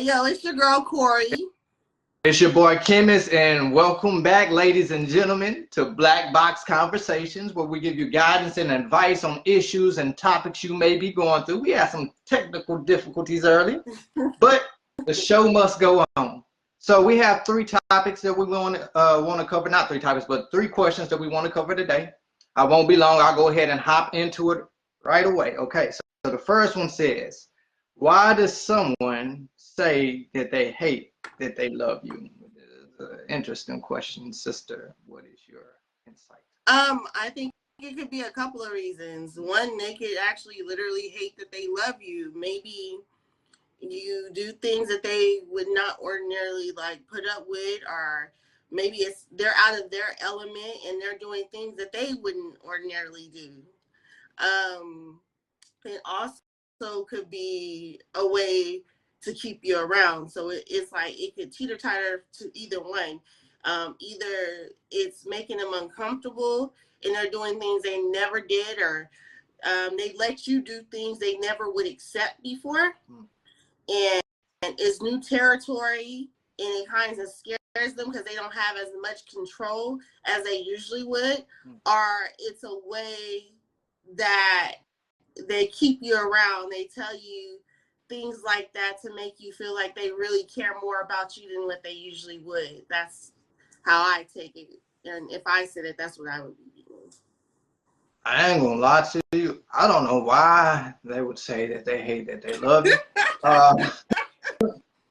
Yo, it's your girl Corey. It's your boy Chemist, and welcome back, ladies and gentlemen, to Black Box Conversations, where we give you guidance and advice on issues and topics you may be going through. We had some technical difficulties early, but the show must go on. So we have three topics that we want to cover. Not three topics, but three questions that we want to cover today. I won't be long. I'll go ahead and hop into it right away. Okay, so the first one says, why does someone say that they hate that they love you? Interesting question, sister. What is your insight? I think it could be a couple of reasons. One, they could actually literally hate that they love you. Maybe you do things that they would not ordinarily like put up with, or maybe they're out of their element and they're doing things that they wouldn't ordinarily do. It also could be a way to keep you around. So it's like it could teeter-totter to either one. Either it's making them uncomfortable and they're doing things they never did, or they let you do things they never would accept before. And it's new territory, and it kind of scares them because they don't have as much control as they usually would. Or it's a way that they keep you around. They tell you things like that to make you feel like they really care more about you than what they usually would. That's how I take it. And if I said it, that's what I would be doing. I ain't gonna lie to you. I don't know why they would say that they hate that they love you.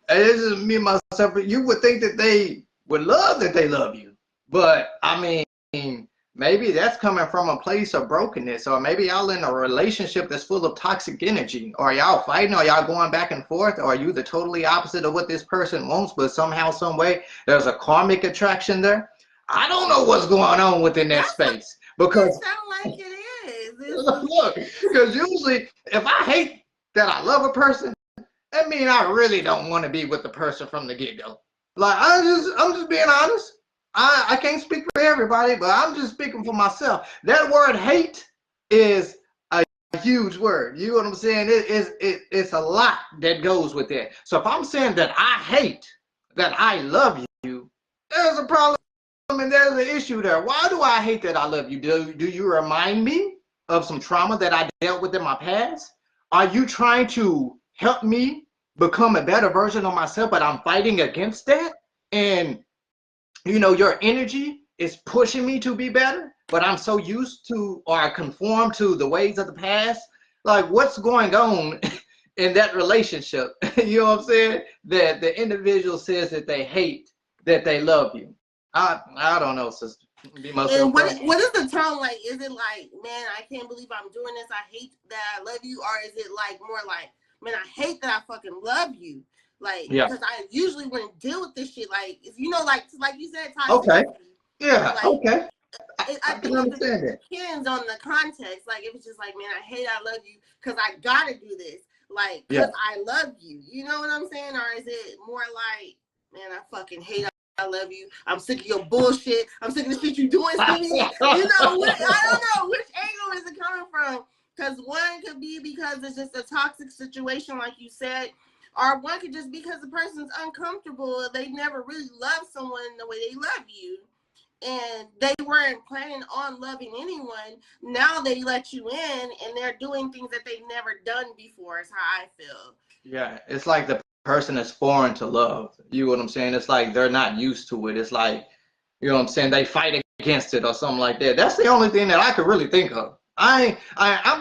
It's just me myself. You would think that they would love that they love you, but I mean, maybe that's coming from a place of brokenness, or maybe y'all in a relationship that's full of toxic energy, or y'all fighting, or y'all going back and forth, or are you the totally opposite of what this person wants, but somehow, some way, there's a karmic attraction there. I don't know what's going on within that space, because it sounds like it is. look, because usually if I hate that I love a person, that means I really don't want to be with the person from the get-go. Like I'm just being honest. I can't speak for everybody, but I'm just speaking for myself. That word hate is a huge word. You know what I'm saying? It's a lot that goes with it. So if I'm saying that I hate that I love you, there's a problem and there's an issue there. Why do I hate that I love you? Do you remind me of some trauma that I dealt with in my past? Are you trying to help me become a better version of myself, but I'm fighting against that? And your energy is pushing me to be better, but I'm so used to or conform to the ways of the past. Like, what's going on in that relationship? You know what I'm saying? That the individual says that they hate that they love you. I don't know, sister. Be myself. And what is the tone like? Is it like, man, I can't believe I'm doing this, I hate that I love you? Or is it like more like, man, I hate that I fucking love you? Like, because I usually wouldn't deal with this shit. Like, if like you said, okay, yeah, like, okay. I think it depends on the context. Like, if it's just like, man, I hate I love you because I gotta do this, like, because I love you. You know what I'm saying? Or is it more like, man, I fucking hate I love you. I'm sick of your bullshit. I'm sick of the shit you doing to me. I don't know which angle is it coming from. Because one could be because it's just a toxic situation, like you said, or one could just be because the person's uncomfortable. They never really loved someone the way they love you, and they weren't planning on loving anyone. Now they let you in, and they're doing things that they've never done before. Is how I feel. Yeah, it's like the person is foreign to love. You know what I'm saying? It's like they're not used to it. It's like, you know what I'm saying, they fight against it or something like that. That's the only thing that I could really think of. I'm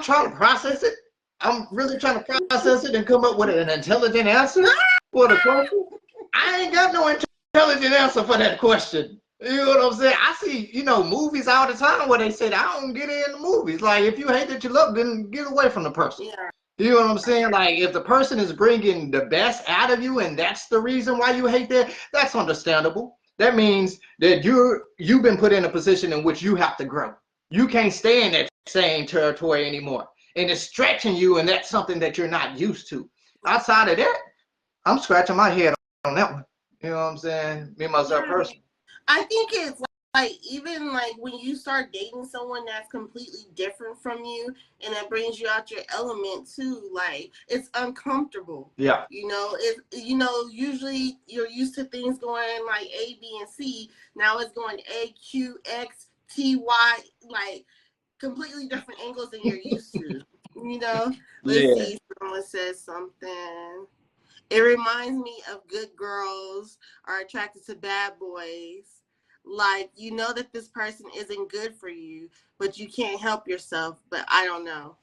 trying to process it. I'm really trying to process it and come up with an intelligent answer for the question. I ain't got no intelligent answer for that question. You know what I'm saying? I see, movies all the time where they say, I don't get in the movies. Like, if you hate that you love, then get away from the person. Yeah. You know what I'm saying? Like, if the person is bringing the best out of you and that's the reason why you hate that, that's understandable. That means that you've been put in a position in which you have to grow. You can't stay in that same territory anymore. And it's stretching you, and that's something that you're not used to. Outside of that, I'm scratching my head on that one. You know what I'm saying? Me, myself, personally. I think it's like even like when you start dating someone that's completely different from you and that brings you out your element too, like it's uncomfortable. Yeah. Usually you're used to things going like A, B, and C. Now it's going A, Q, X, T, Y, like completely different angles than you're used to. Let's Yeah. see. Someone says something. It reminds me of good girls are attracted to bad boys. Like, you know that this person isn't good for you, but you can't help yourself. But I don't know.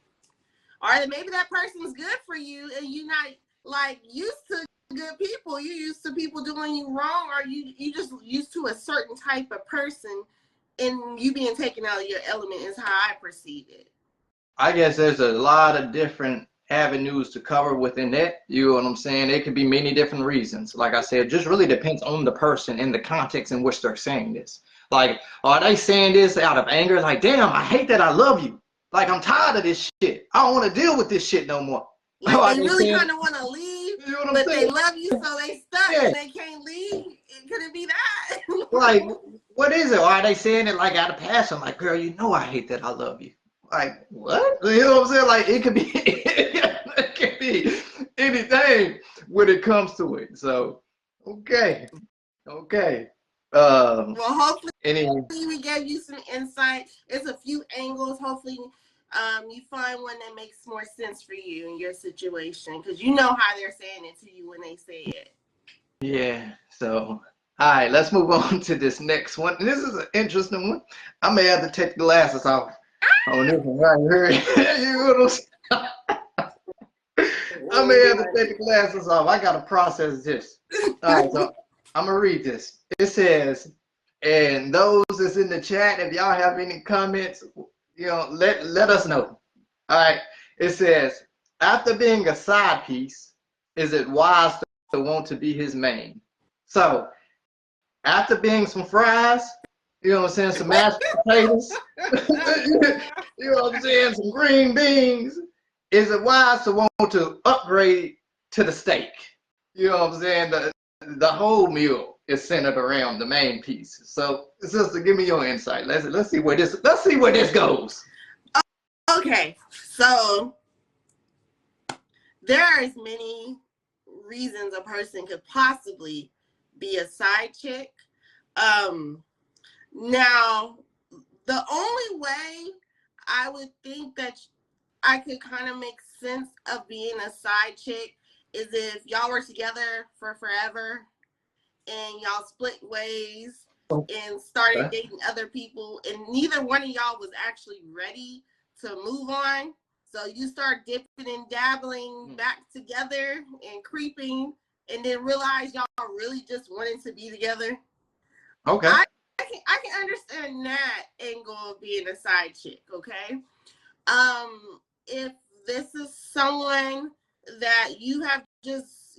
Or maybe that person's good for you and you're not like used to good people. You're used to people doing you wrong, or you just used to a certain type of person, and you being taken out of your element is how I perceive it. I guess there's a lot of different avenues to cover within that. You know what I'm saying? It could be many different reasons. Like I said, it just really depends on the person and the context in which they're saying this. Like, are they saying this out of anger? Like, damn, I hate that I love you. Like, I'm tired of this shit. I don't want to deal with this shit no more. Like they they really saying, kind of want to leave, you know what I'm but they saying? love you, so they stuck Yeah. and they can't leave. Could it be that? Like, what is it? Or are they saying it like out of passion? Like, girl, you know I hate that I love you. Like, what? You know what I'm saying? Like, it could be, it could be anything when it comes to it. So, okay. Well, hopefully Anyway, we gave you some insight. It's a few angles. Hopefully, you find one that makes more sense for you in your situation, because you know how they're saying it to you when they say it. yeah. So, all right, let's move on to this next one. And this is an interesting one. I may have to take the glasses off on this one right here. You know what I'm saying? I may have to take the glasses off. I gotta process this. All right, so I'm gonna read this. It says, and those that's in the chat, if y'all have any comments, let us know. All right. It says, after being a side piece, is it wise to want to be his main? So after being some fries, you know what I'm saying, some mashed potatoes, you know what I'm saying, some green beans, is it wise to want to upgrade to the steak? You know what I'm saying? The whole meal is centered around the main piece. So, sister, give me your insight. Let's see where this goes. Okay, so there are as many reasons a person could possibly be a side chick. Now, the only way I would think that I could kind of make sense of being a side chick is if y'all were together for forever and y'all split ways and started dating other people, and neither one of y'all was actually ready to move on. So you start dipping and dabbling back together and creeping, and then realize y'all really just wanted to be together. Okay. I can understand that angle of being a side chick, okay? If this is someone that you have just,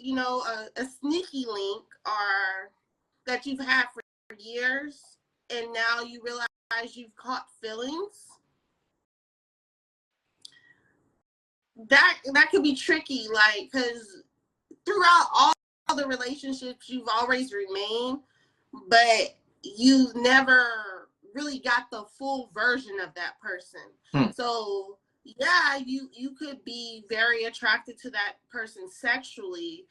a sneaky link, or that you've had for years, and now you realize you've caught feelings, that could be tricky, like, because throughout all the relationships you've always remained, but you never really got the full version of that person. So yeah, you could be very attracted to that person sexually,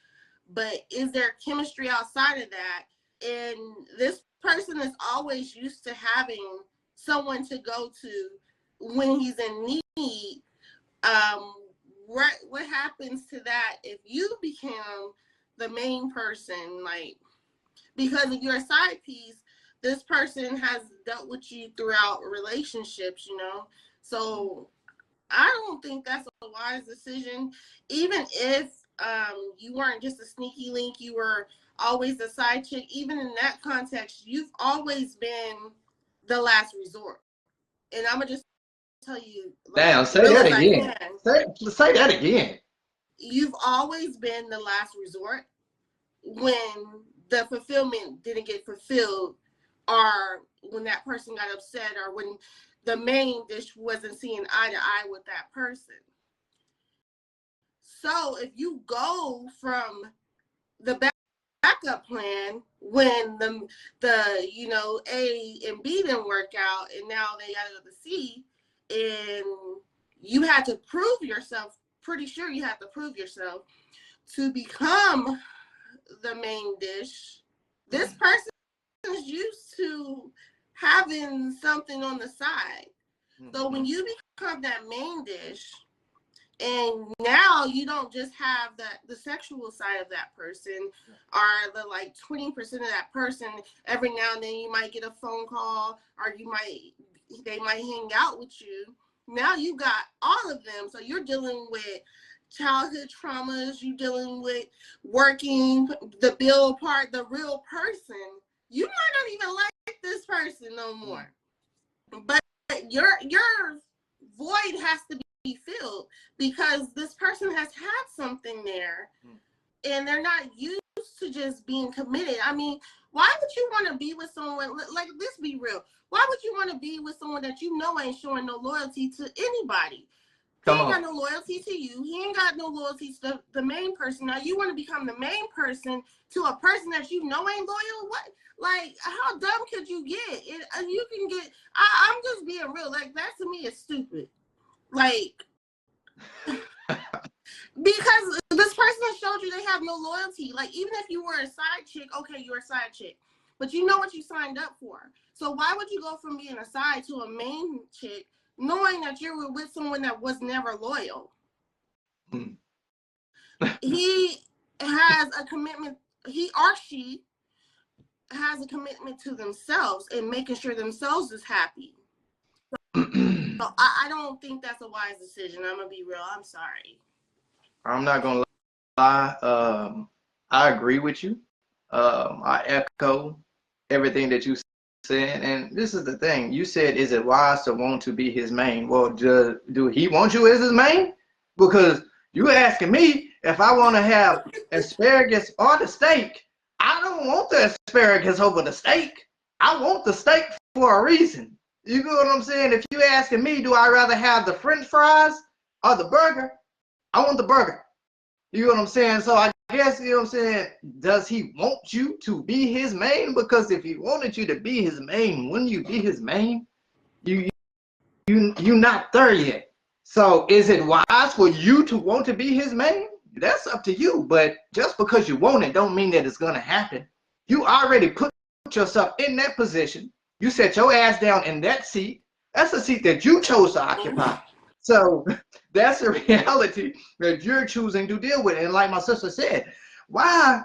but is there chemistry outside of that? And this person is always used to having someone to go to when he's in need. What happens to that if you become the main person? Like, because if you're a side piece, this person has dealt with you throughout relationships, so I don't think that's a wise decision. Even if you weren't just a sneaky link, you were always a side chick. Even in that context, you've always been the last resort. And I'm gonna just tell you, Damn, say that again. Say that again. You've always been the last resort when the fulfillment didn't get fulfilled, or when that person got upset, or when the main dish wasn't seeing eye to eye with that person. So if you go from the back backup plan when the you know, A and B didn't work out, and now they gotta go to C, and you had to prove yourself. Pretty sure you have to prove yourself to become the main dish. This person is used to having something on the side. So when you become that main dish, and now you don't just have the sexual side of that person, or the like 20% of that person. Every now and then you might get a phone call, or they might hang out with you. Now you got all of them. So you're dealing with childhood traumas, you're dealing with working the bill part, the real person. You might not even like this person no more. But your void has to be filled because this person has had something there, and they're not used to just being committed. I mean, why would you want to be with someone, like, let's be real, why would you want to be with someone that you know ain't showing no loyalty to anybody? He ain't got no loyalty to you. He ain't got no loyalty to the main person. Now you want to become the main person to a person that you know ain't loyal? What? Like, how dumb could you get? You can get, I'm just being real. Like, that to me is stupid. Like, because this person has showed you they have no loyalty. Like, even if you were a side chick, okay, you're a side chick, but you know what you signed up for. So why would you go from being a side to a main chick, knowing that you were with someone that was never loyal? He has a commitment, he or she has a commitment to themselves and making sure themselves is happy. So I don't think that's a wise decision. I'm going to be real. I'm sorry. I'm not going to lie. I agree with you. I echo everything that you said. And this is the thing. You said, is it wise to want to be his main? Well, do he want you as his main? Because you asking me if I want to have asparagus or the steak. I don't want the asparagus over the steak. I want the steak for a reason. You know what I'm saying? If you asking me, do I rather have the French fries or the burger? I want the burger. You know what I'm saying? So I guess, you know what I'm saying, does he want you to be his main? Because if he wanted you to be his main, wouldn't you be his main? You're not there yet. So is it wise for you to want to be his main? That's up to you. But just because you want it don't mean that it's going to happen. You already put yourself in that position. You set your ass down in that seat. That's a seat that you chose to occupy. So that's the reality that you're choosing to deal with. And like my sister said, why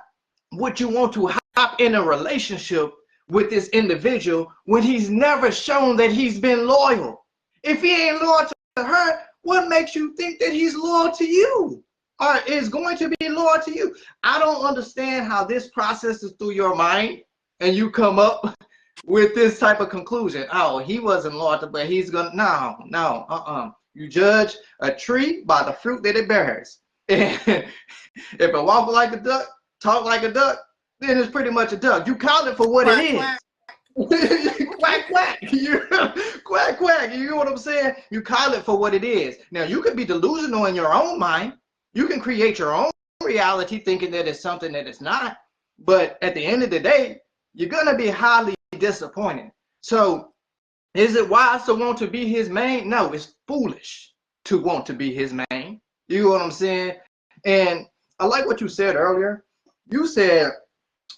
would you want to hop in a relationship with this individual when he's never shown that he's been loyal? If he ain't loyal to her, what makes you think that he's loyal to you or is going to be loyal to you? I don't understand how this processes through your mind and you come up with this type of conclusion. Oh, he wasn't loyal to, but he's gonna, no. You judge a tree by the fruit that it bears. And if it walk like a duck, talk like a duck, then it's pretty much a duck. You call it for what it is. Quack, quack. Quack, quack. You know what I'm saying? You call it for what it is. Now, you can be delusional in your own mind. You can create your own reality thinking that it's something that it's not. But at the end of the day, you're going to be highly disappointed. So is it wise to want to be his main? No, it's foolish to want to be his main. You know what I'm saying? And I like what you said earlier. You said,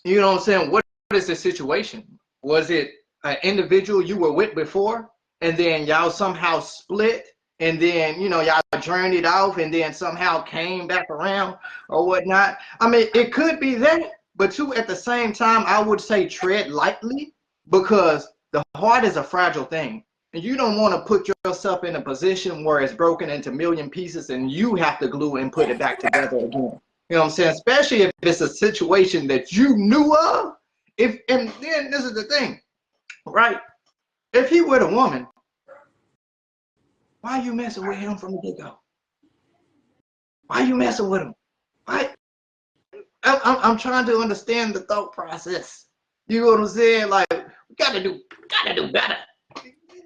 you know what I'm saying, what is the situation? Was it an individual you were with before, and then y'all somehow split, and then, you know, y'all journeyed off, and then somehow came back around or whatnot? I mean, it could be that, but too, at the same time, I would say tread lightly, because the heart is a fragile thing. And you don't want to put yourself in a position where it's broken into a million pieces and you have to glue and put it back together again. You know what I'm saying? Especially if it's a situation that you knew of. And then this is the thing, right? If he were a woman, why are you messing with him from the get-go? Why are you messing with him? Why? I'm trying to understand the thought process. You know what I'm saying? Like, we gotta do better.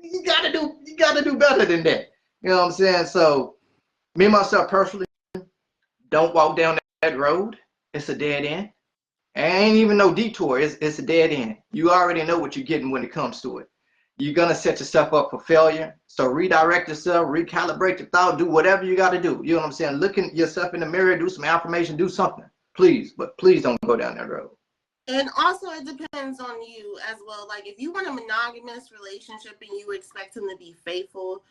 You gotta do better than that. You know what I'm saying? So, me myself personally, don't walk down that road. It's a dead end. Ain't even no detour. It's a dead end. You already know what you're getting when it comes to it. You're gonna set yourself up for failure. So redirect yourself, recalibrate your thought, do whatever you got to do. You know what I'm saying? Look at yourself in the mirror, do some affirmation, do something, please. But please don't go down that road. And also, it depends on you as well. Like, if you want a monogamous relationship and you expect him to be faithful,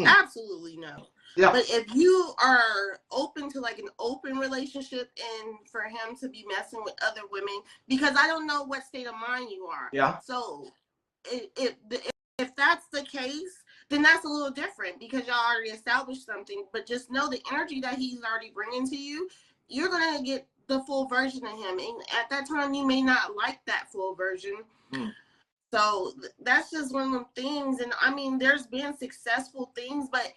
absolutely no. Yeah. But if you are open to like an open relationship and for him to be messing with other women, because I don't know what state of mind you are. Yeah. So if that's the case, then that's a little different because y'all already established something. But just know the energy that he's already bringing to you, you're going to get the full version of him. And at that time, you may not like that full version. So that's just one of them things. And I mean, there's been successful things, but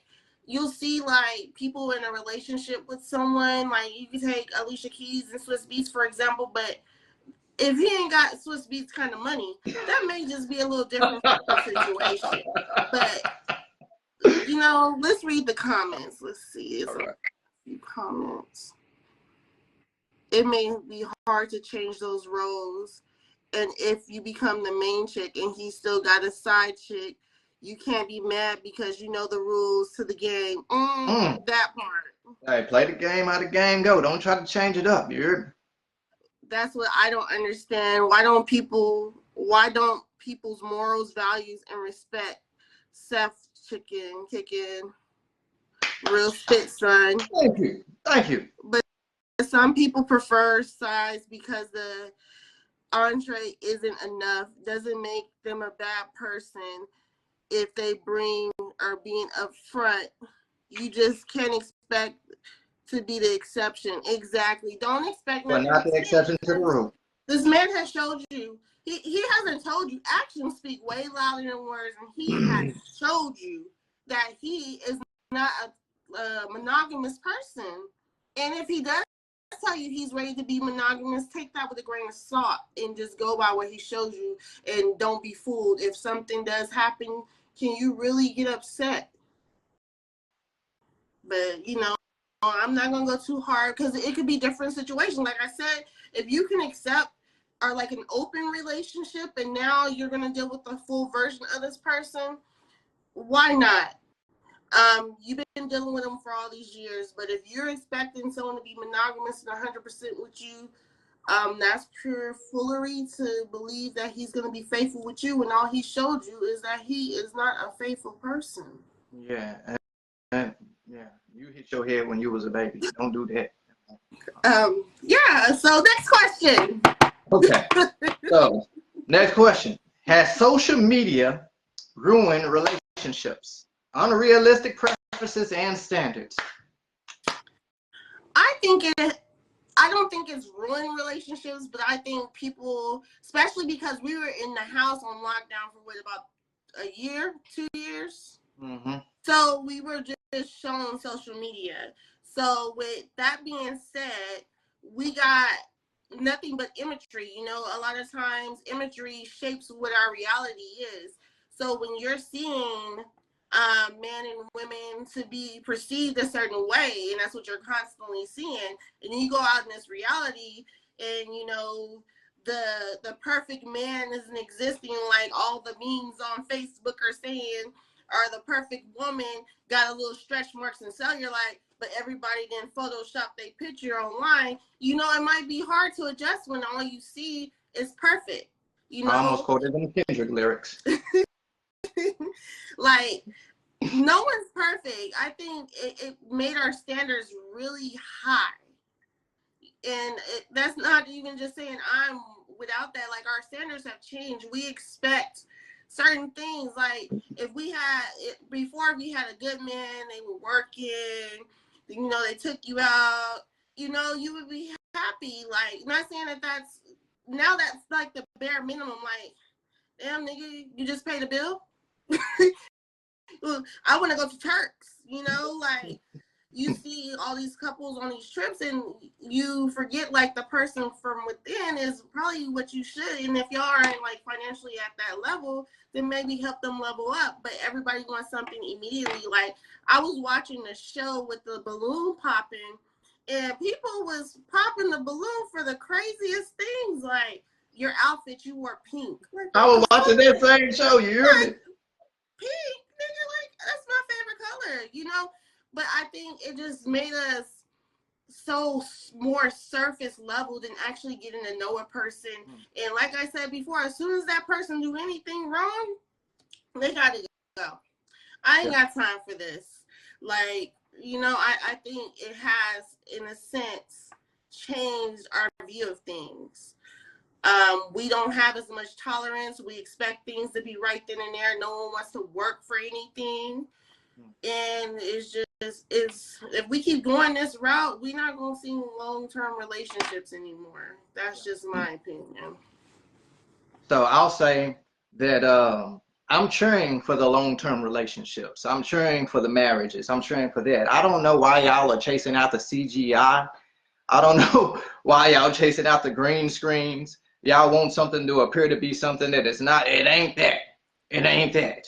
you'll see like people in a relationship with someone, like you can take Alicia Keys and Swiss Beats, for example, but if he ain't got Swiss Beats kind of money, that may just be a little different situation. But, you know, let's read the comments. Let's see. It's a few comments. It may be hard to change those roles. And if you become the main chick and he still got a side chick, you can't be mad because you know the rules to the game. That part. Hey, play the game, how the game go. Don't try to change it up. You heard? That's what I don't understand. Why don't people's morals, values, and respect Seth chicken kicking real spit, son? Thank you. But some people prefer size because the entree isn't enough. Doesn't make them a bad person if they bring or being upfront. You just can't expect to be the exception. Exactly. Don't expect but not the exception to the rule. This man has showed you. He hasn't told you. Actions speak way louder than words, and he has showed you that he is not a monogamous person. And if he does tell you he's ready to be monogamous, take that with a grain of salt and just go by what he shows you, and don't be fooled. If something does happen, can you really get upset? But you know, I'm not gonna go too hard because it could be different situations. Like I said, if you can accept or like an open relationship and now you're gonna deal with the full version of this person, why not? You've been dealing with them for all these years, but if you're expecting someone to be monogamous and 100% with you, that's pure foolery to believe that he's gonna be faithful with you when all he showed you is that he is not a faithful person. Yeah. Yeah, you hit your head when you was a baby. Don't do that. Yeah, so next question. Okay. So, next question. Has social media ruined relationships? Unrealistic preferences and standards. I don't think it's ruined relationships, but I think people, especially because we were in the house on lockdown for about a year, 2 years. So we were just showing social media. So with that being said, we got nothing but imagery. You know, a lot of times imagery shapes what our reality is. So when you're seeing men and women to be perceived a certain way, and that's what you're constantly seeing, and then you go out in this reality and you know the perfect man isn't existing like all the memes on Facebook are saying, or the perfect woman got a little stretch marks and cellulite, but everybody then Photoshop their picture online. You know, it might be hard to adjust when all you see is perfect. You know, I almost quoted them Kendrick lyrics. Like, no one's perfect. I think it made our standards really high. And that's not even just saying I'm without that. Like, our standards have changed. We expect certain things. Like, if we had, before we had a good man, they were working, you know, they took you out, you know, you would be happy. Like, not saying that's like the bare minimum. Like, damn, nigga, you just paid a bill? I want to go to Turks, you know, like you see all these couples on these trips and you forget like the person from within is probably what you should. And if y'all aren't like financially at that level, then maybe help them level up. But everybody wants something immediately. Like, I was watching the show with the balloon popping and people was popping the balloon for the craziest things. your outfit, you wore pink. Like, I was watching that same show. You hear me? Pink, nigga, like that's my favorite color, you know. But I think it just made us so more surface level than actually getting to know a person. And like I said before, as soon as that person do anything wrong, they gotta go. I ain't got time for this. Like, you know, I think it has, in a sense, changed our view of things. We don't have as much tolerance. We expect things to be right then and there. No one wants to work for anything. And it's just, if we keep going this route, we're not going to see long-term relationships anymore. That's just my opinion. So I'll say that I'm cheering for the long-term relationships. I'm cheering for the marriages. I'm cheering for that. I don't know why y'all are chasing out the CGI. I don't know why y'all chasing out the green screens. Y'all want something to appear to be something that is not. It ain't that. It ain't that.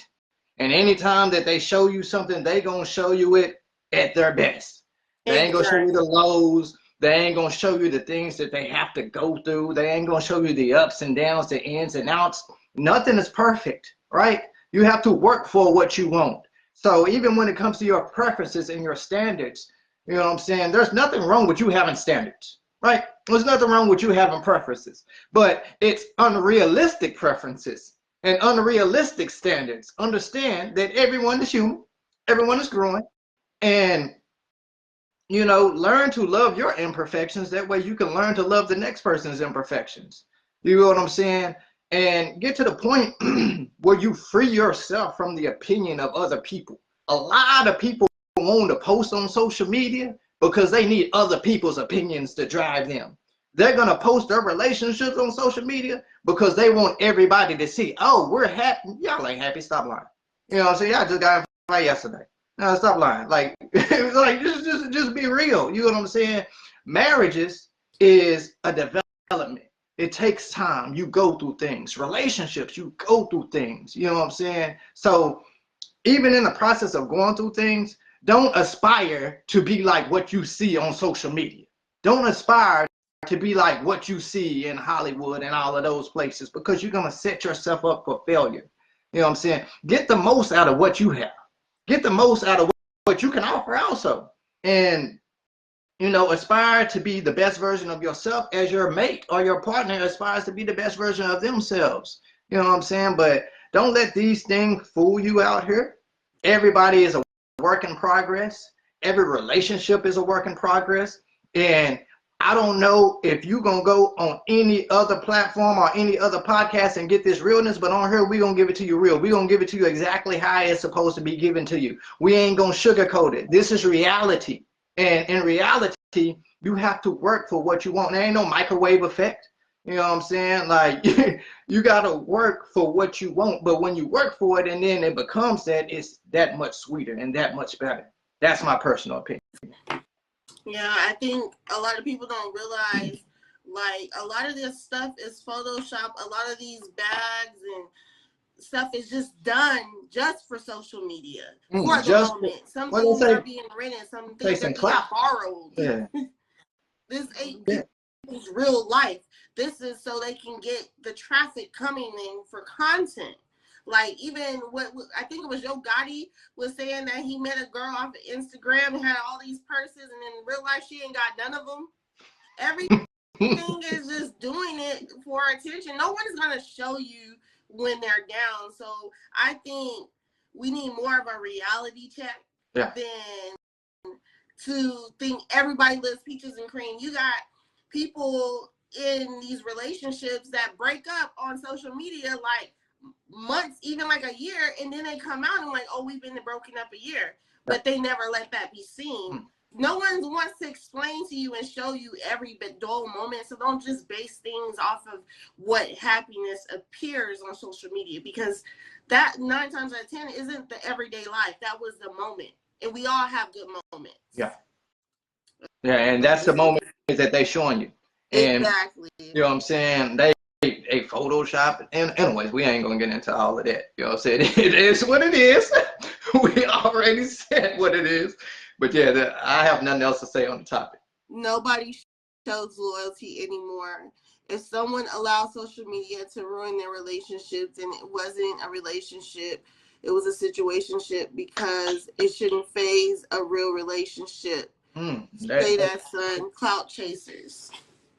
And anytime that they show you something, they gonna show you it at their best. They ain't gonna show you the lows. They ain't gonna show you the things that they have to go through. They ain't gonna show you the ups and downs, the ins and outs. Nothing is perfect, right? You have to work for what you want. So even when it comes to your preferences and your standards, you know what I'm saying? There's nothing wrong with you having standards, right? There's nothing wrong with you having preferences, but it's unrealistic preferences and unrealistic standards. Understand that everyone is human, everyone is growing, and you know, learn to love your imperfections. That way you can learn to love the next person's imperfections. You know what I'm saying? And get to the point where you free yourself from the opinion of other people. A lot of people want to post on social media because they need other people's opinions to drive them. They're going to post their relationships on social media because they want everybody to see, oh, we're happy. Y'all ain't happy. Stop lying. You know what I'm saying? Y'all just got in a fight yesterday. No, stop lying. Like, like just be real. You know what I'm saying? Marriages is a development. It takes time. You go through things. Relationships, you go through things. You know what I'm saying? So even in the process of going through things, don't aspire to be like what you see on social media. Don't aspire to be like what you see in Hollywood and all of those places, because you're going to set yourself up for failure. You know what I'm saying? Get the most out of what you have. Get the most out of what you can offer also. And, you know, aspire to be the best version of yourself as your mate or your partner aspires to be the best version of themselves. You know what I'm saying? But don't let these things fool you out here. Everybody is a work in progress. Every relationship is a work in progress. And I don't know if you're going to go on any other platform or any other podcast and get this realness, but on here, we're going to give it to you real. We're going to give it to you exactly how it's supposed to be given to you. We ain't going to sugarcoat it. This is reality. And in reality, you have to work for what you want. There ain't no microwave effect. You know what I'm saying? Like, you got to work for what you want. But when you work for it and then it becomes that, it's that much sweeter and that much better. That's my personal opinion. Yeah, I think a lot of people don't realize, like, a lot of this stuff is Photoshop. A lot of these bags and stuff is just done just for social media, for the moment. Some things are being rented, some things are being borrowed. Yeah. This ain't people's real life. This is so they can get the traffic coming in for content. Like, even what I think it was Yo Gotti was saying that he met a girl off of Instagram and had all these purses, and in real life she ain't got none of them. Everything is just doing it for attention. No one's gonna show you when they're down. So I think we need more of a reality check than to think everybody lives peaches and cream. You got people in these relationships that break up on social media like months, even like a year, and then they come out and like, oh, we've been broken up a year, but they never let that be seen. No one wants to explain to you and show you every dull moment, so don't just base things off of what happiness appears on social media, because that 9 times out of 10 isn't the everyday life. That was the moment, and we all have good moments. Yeah, and that's the moment that they showing you. And, exactly. You know what I'm saying? They Photoshop, and anyways, we ain't gonna get into all of that. You know what I'm saying? It is what it is. We already said what it is. But yeah, I have nothing else to say on the topic. Nobody shows loyalty anymore. If someone allowed social media to ruin their relationships and it wasn't a relationship, it was a situationship, because it shouldn't phase a real relationship. Say that, son. Clout chasers.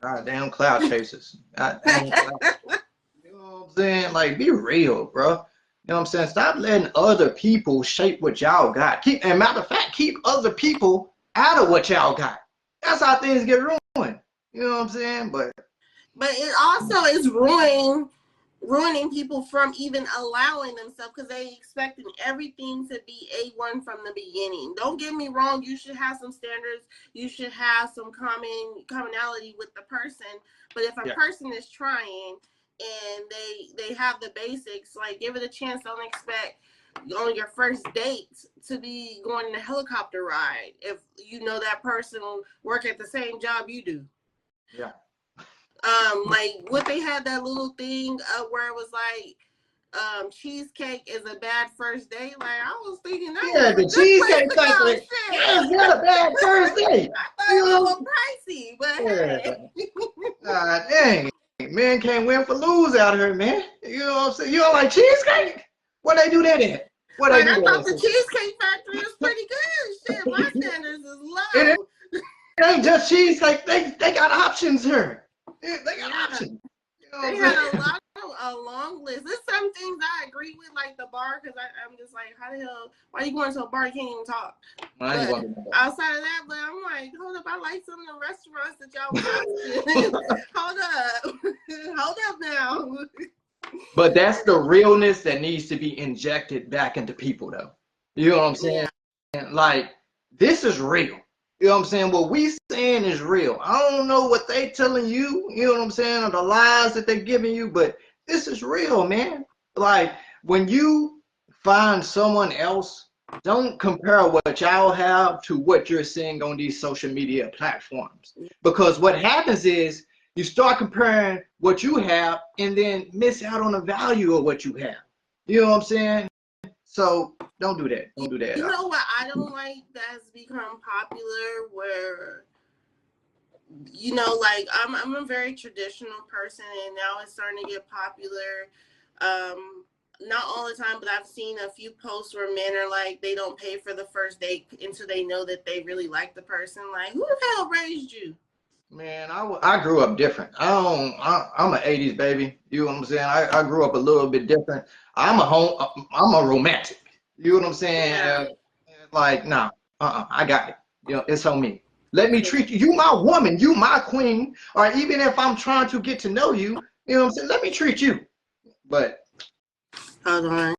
Goddamn cloud chasers. Goddamn cloud. You know what I'm saying? Like, be real, bro. You know what I'm saying? Stop letting other people shape what y'all got. And matter of fact, keep other people out of what y'all got. That's how things get ruined. You know what I'm saying? But it also is ruining people from even allowing themselves, because they expecting everything to be A1 from the beginning. Don't get me wrong, you should have some standards, you should have some commonality with the person, but if a person is trying and they have the basics, like, give it a chance. Don't expect on your first date to be going on a helicopter ride if you know that person will work at the same job you do. Yeah. Like, what they had that little thing where it was like, cheesecake is a bad first date. Like, I was thinking that was the cheesecake factory. Yeah, it's not a bad first date. I thought it was a little pricey, but God dang. Men can't win for lose out here, man. You know what I'm saying? You don't like cheesecake? Where they do that at? Where they do I that thought at? the Cheesecake Factory was pretty good. Shit, my standards is low. It ain't just cheesecake. They got options here. They got options. You know they had a long list. There's some things I agree with, like the bar, because I'm just like, how the hell, why you going to a bar, you can't even talk? Outside of that, but I'm like, hold up, I like some of the restaurants that y'all was hold up now. But that's the realness that needs to be injected back into people, though. You know what I'm saying? Yeah. Like, this is real. You know what I'm saying? What we saying is real. I don't know what they telling you, you know what I'm saying, or the lies that they giving you, but this is real, man. Like, when you find someone else, don't compare what y'all have to what you're seeing on these social media platforms. Because what happens is you start comparing what you have and then miss out on the value of what you have. You know what I'm saying? So don't do that. Don't do that. You know what I don't like that's become popular, where, you know, like, I'm a very traditional person, and now it's starting to get popular. Not all the time, but I've seen a few posts where men are like, they don't pay for the first date until they know that they really like the person. Like, who the hell raised you? Man, I grew up different. I'm an 80s baby. You know what I'm saying? I grew up a little bit different. I'm a romantic. You know what I'm saying? Yeah. Like, nah, I got it. You know, it's on me. Let me treat you. You my woman. You my queen. Or even if I'm trying to get to know you, you know what I'm saying? Let me treat you. But hold on.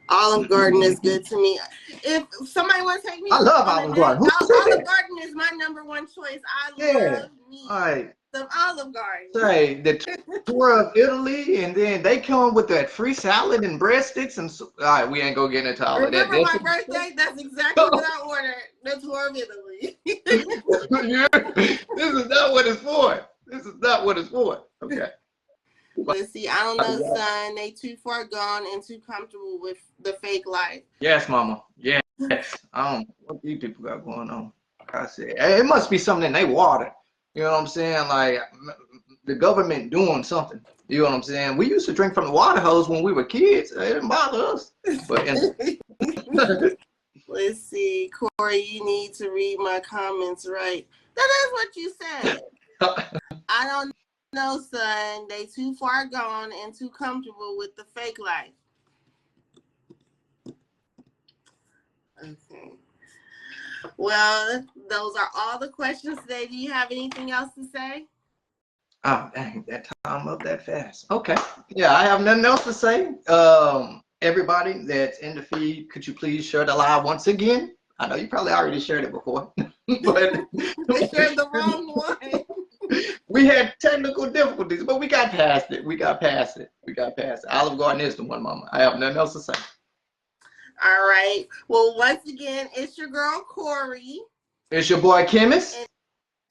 Olive Garden is good to me. If somebody wants to take me, I love Olive Garden. Olive Garden is my #1 choice. I love me some Olive Garden. Say the tour of Italy, and then they come with that free salad and breadsticks, and all right, we ain't gonna get into all of that. Remember my birthday? That's exactly what I ordered. The tour of Italy. This is not what it's for. This is not what it's for. Okay. Let's see, I don't know, son. They too far gone and too comfortable with the fake life. Yes, mama. Yes. What these people got going on? Like I said, it must be something in their water. You know what I'm saying? Like, the government doing something. You know what I'm saying? We used to drink from the water hose when we were kids. It didn't bother us. But let's see, Corey, you need to read my comments right. That is what you said. I don't know, son. They too far gone and too comfortable with the fake life. Okay. Well, those are all the questions today. Do you have anything else to say? Oh, dang, that time up that fast. Okay. Yeah, I have nothing else to say. Everybody that's in the feed, could you please share the live once again? I know you probably already shared it before, but they shared the wrong one. We had technical difficulties, but we got past it. We got past it. Olive Garden is the one, mama. I have nothing else to say. All right. Well, once again, it's your girl, Corey. It's your boy, Chemist. And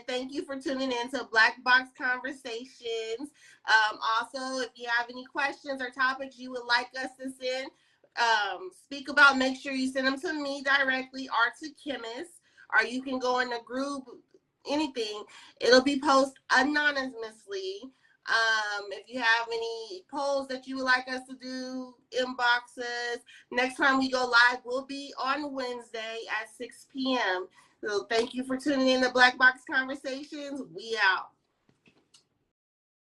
thank you for tuning in to Black Box Conversations. Also, if you have any questions or topics you would like us to send, speak about, make sure you send them to me directly or to Chemist, or you can go in the group, anything. It'll be posted anonymously If you have any polls that you would like us to do, inbox us. Next time we go live will be on Wednesday at 6 p.m. So thank you for tuning in to Black Box Conversations. We out.